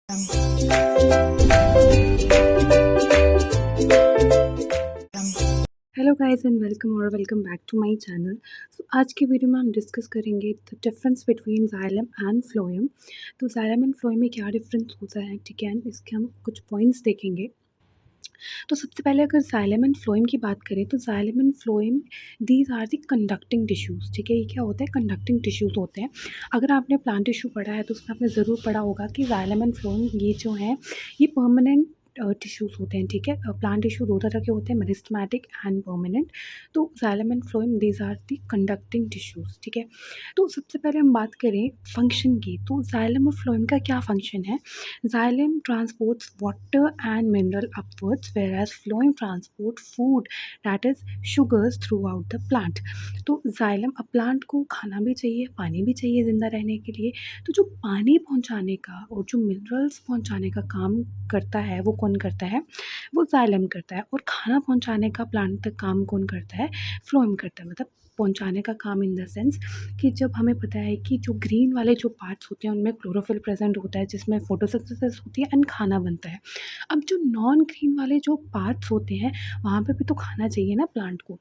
Hello guys and welcome back to my channel. So आज की video में हम डिस्कस करेंगे the difference between xylem and phloem. तो जाइलम एंड फ्लोएम में क्या डिफरेंस होता है, ठीक है, इसके हम कुछ पॉइंट्स देखेंगे। तो सबसे पहले अगर जाइलम एंड फ्लोएम की बात करें तो xylem and phloem these are the conducting tissues, ठीक है। ये क्या होता है, कंडक्टिंग टिश्यूज़ होते हैं। अगर आपने प्लांट टिश्यू पढ़ा है तो उसमें आपने ज़रूर पढ़ा होगा कि जाइलम एंड फ्लोएम ये जो हैं ये परमानेंट टिश्यूज़ होते हैं, ठीक है। प्लांट टिश्यू दो तरह के होते हैं, मेरिस्टेमेटिक एंड परमानेंट। तो xylem and phloem these are the conducting tissues, ठीक है। तो सबसे पहले हम बात करें फंक्शन की, तो जाइलम और फ्लोएम का क्या फंक्शन है। Xylem transports water and mineral upwards, whereas phloem transport food, that is sugars throughout the plant. तो जाइलम, अब प्लांट को खाना भी चाहिए, पानी भी चाहिए ज़िंदा रहने के लिए। तो जो पानी पहुंचाने का और जो मिनरल्स पहुंचाने का काम करता है वो कौन करता है, वो जाइलम करता है। और खाना पहुंचाने का प्लांट तक काम कौन करता है, फ्लोएम करता है। मतलब पहुंचाने का काम इन द सेंस कि जब हमें पता है कि जो ग्रीन वाले जो पार्ट्स होते हैं उनमें क्लोरोफिल प्रेजेंट होता है जिसमें फोटोसिंथेसिस होती है एंड खाना बनता है। अब जो नॉन ग्रीन वाले जो पार्ट्स होते हैं वहाँ पे भी तो खाना चाहिए ना प्लांट को।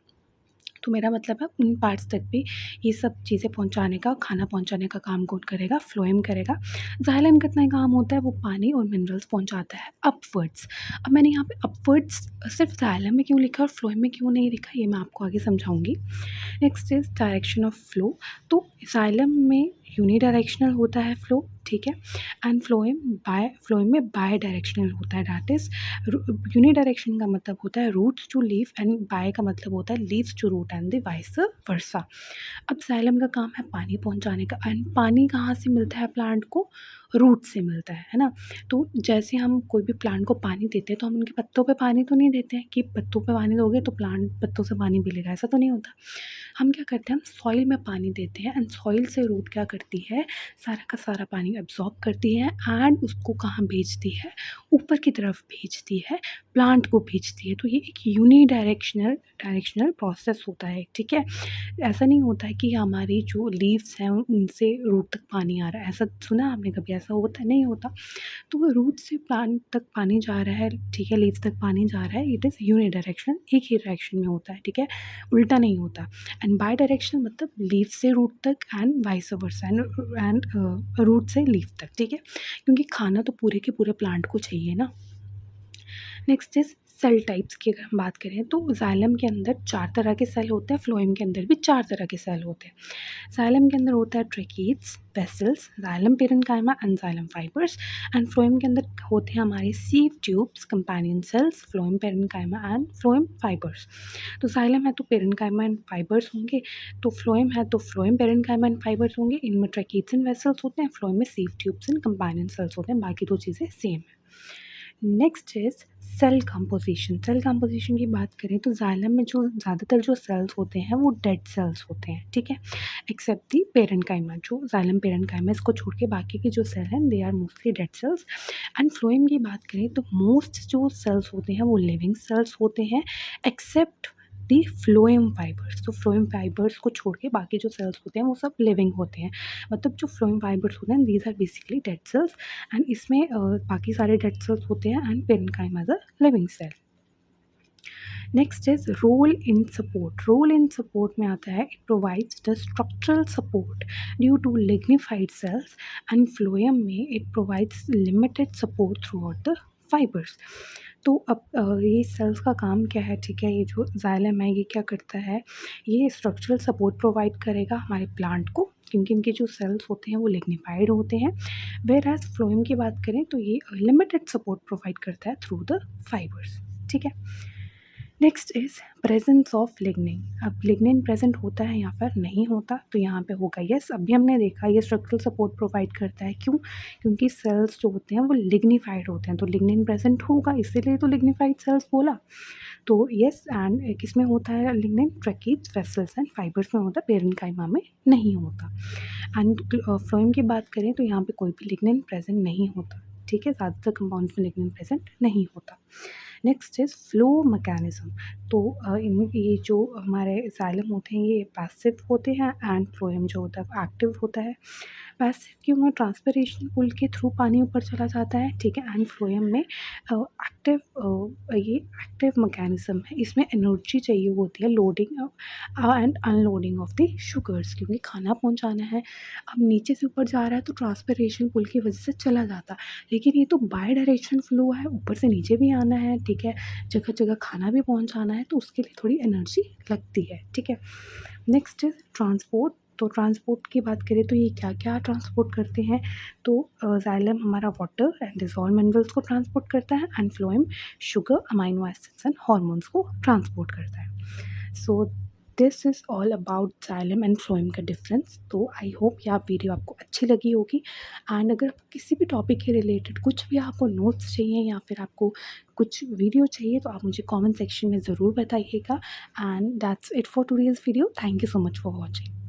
तो मेरा मतलब है उन पार्ट्स तक भी ये सब चीज़ें पहुँचाने का, खाना पहुँचाने का काम कौन करेगा, फ्लोएम करेगा। जाइलम का इतना ही काम होता है, वो पानी और मिनरल्स पहुँचाता है अपवर्ड्स। अब मैंने यहाँ पे अपवर्ड्स सिर्फ जाइलम में क्यों लिखा और फ्लोएम में क्यों नहीं लिखा, ये मैं आपको आगे समझाऊंगी। Next is direction of flow. तो जाइलम में यूनिडायरेक्शनल होता है फ्लो, ठीक है। एंड फ्लोएम में बाय डायरेक्शनल होता है। दैट इज़ यूनिडायरेक्शन का मतलब होता है roots to leaf and bi का मतलब होता है leaves to root and the vice versa. अब जाइलम का काम है पानी पहुंचाने का, एंड पानी कहाँ से मिलता है प्लांट को, रूट से मिलता है ना। तो जैसे हम कोई भी प्लांट को पानी देते हैं तो हम उनके पत्तों पे पानी तो नहीं देते हैं कि पत्तों पे पानी दोगे तो प्लांट पत्तों से पानी पी लेगा, ऐसा तो नहीं होता। हम क्या करते हैं, हम सॉइल में पानी देते हैं एंड सॉइल से रूट क्या करती है, सारा का सारा पानी एब्जॉर्ब करती है एंड उसको कहाँ भेजती है, ऊपर की तरफ भेजती है, प्लांट को भेजती है। तो ये एक डायरेक्शनल प्रोसेस होता है, ठीक है। ऐसा नहीं होता है कि हमारी जो लीव्स हैं उनसे रूट तक पानी आ रहा है, ऐसा सुना आपने कभी, ऐसा होता है, नहीं होता। तो वो रूट से प्लांट तक पानी जा रहा है, ठीक है, लीव्स तक पानी जा रहा है, इट इज़ यूनिडायरेक्शनल, एक ही डायरेक्शन में होता है, ठीक है, उल्टा नहीं होता। एंड बाय डायरेक्शनल मतलब लीव से रूट तक and vice versa and root से लीव तक, ठीक है, क्योंकि खाना तो पूरे के पूरे प्लांट को चाहिए ना। नेक्स्ट इज सेल टाइप्स की अगर हम बात करें तो जाइलम के अंदर 4 तरह के सेल होते हैं, फ्लोएम के अंदर भी 4 तरह के सेल होते हैं। जाइलम के अंदर होता है tracheids, vessels, xylem parenchyma and xylem fibres. And phloem के अंदर होते हैं हमारे sieve tubes, companion cells, phloem parenchyma and phloem fibres. तो जाइलम है तो पेरेन्काइमा एंड फाइबर्स होंगे, तो फ्लोएम है तो फ्लोएम पेरेन्काइमा एंड फाइबर्स होंगे। इनमें ट्रैकीट्स एंड वेसल्स होते हैं, फ्लोएम में sieve tubes and companion cells होते हैं, बाकी 2 चीज़ें सेम है। Next is cell composition. Cell composition की बात करें तो जाइलम में जो ज़्यादातर जो सेल्स होते हैं वो डेड सेल्स होते हैं, ठीक है, एक्सेप्ट दी पेरेन्काइमा। जो जाइलम पेरेन्काइमा इसको छोड़ के बाकी के जो सेल हैं they are mostly dead cells. And phloem की बात करें तो मोस्ट जो सेल्स होते हैं वो लिविंग सेल्स होते हैं, एक्सेप्ट दी फ्लोएम फाइबर्स। तो फ्लोएम फाइबर्स को छोड़ के बाकी जो सेल्स होते हैं वो सब लिविंग होते हैं। मतलब जो फ्लोएम फाइबर्स होते हैं these are basically dead cells and इसमें बाकी सारे डेड सेल्स होते हैं and parenchyma is a living cell. Next is role in support. Role in support में आता है, it provides the structural support due to lignified cells and phloem में it provides limited support throughout the fibres. तो अब ये sales का काम क्या है, ठीक है, ये जो जाइलम है ये क्या करता है, ये स्ट्रक्चरल सपोर्ट प्रोवाइड करेगा हमारे प्लांट को क्योंकि इनके जो सेल्स होते हैं वो लिग्निफाइड होते हैं। वेयर एज फ्लोएम की बात करें तो ये लिमिटेड सपोर्ट प्रोवाइड करता है थ्रू द फाइबर्स, ठीक है। Next is presence of lignin. अब लिग्निन प्रेजेंट होता है यहाँ पर नहीं होता, तो यहाँ पे होगा यस। अभी हमने देखा ये स्ट्रक्चरल सपोर्ट प्रोवाइड करता है, क्यों, क्योंकि सेल्स जो होते हैं वो लिग्निफाइड होते हैं, तो लिग्निन प्रेजेंट होगा, इसीलिए तो लिग्निफाइड सेल्स बोला। तो यस, एंड किस में होता है लिग्निन, ट्रैकीट्स, वेसल्स एंड फाइबर्स में होता है, पेरेन्काइमा में नहीं होता। एंड फ्लोएम की बात करें तो यहाँ पे कोई भी लिग्निन प्रेजेंट नहीं होता, ठीक है, ज़्यादातर कंपाउंड्स में लिग्निन प्रेजेंट नहीं होता। Next is flow mechanism. तो इन ये जो हमारे जाइलम होते हैं ये पैसिव होते हैं एंड फ्लोएम जो होता है एक्टिव होता है। पैसिव क्यों है? ट्रांसपिरेशन पुल के थ्रू पानी ऊपर चला जाता है, ठीक है। एंड फ्लोएम में ये एक्टिव मैकेनिज़्म है, इसमें एनर्जी चाहिए होती है loading and unloading of the sugars, क्योंकि खाना पहुँचाना है। अब नीचे से ऊपर जा रहा है तो ट्रांसपिरेशन पुल की वजह से चला जाता, लेकिन ये तो बाय डायरेक्शन फ्लो है, ऊपर से नीचे भी आना है, ठीक है। जगह-जगह खाना भी पहुँचाना है, तो उसके लिए थोड़ी एनर्जी लगती है, ठीक है। Next is transport. तो ट्रांसपोर्ट की बात करें तो ये क्या-क्या ट्रांसपोर्ट करते हैं? तो ज़ाइलम हमारा वाटर एंड डिसॉल्व्ड मिनरल्स को ट्रांसपोर्ट करता है, and phloem sugar, amino acids and hormones को ट्रांसपोर्ट करता है। So this is all about xylem and phloem का डिफरेंस। तो आई होप ये आप वीडियो आपको अच्छी लगी होगी। एंड अगर आपको किसी भी टॉपिक के रिलेटेड कुछ भी आपको नोट्स चाहिए या फिर आपको कुछ वीडियो चाहिए, तो आप मुझे कमेंट सेक्शन में ज़रूर बताइएगा। And that's it for today's video. Thank you so much for watching.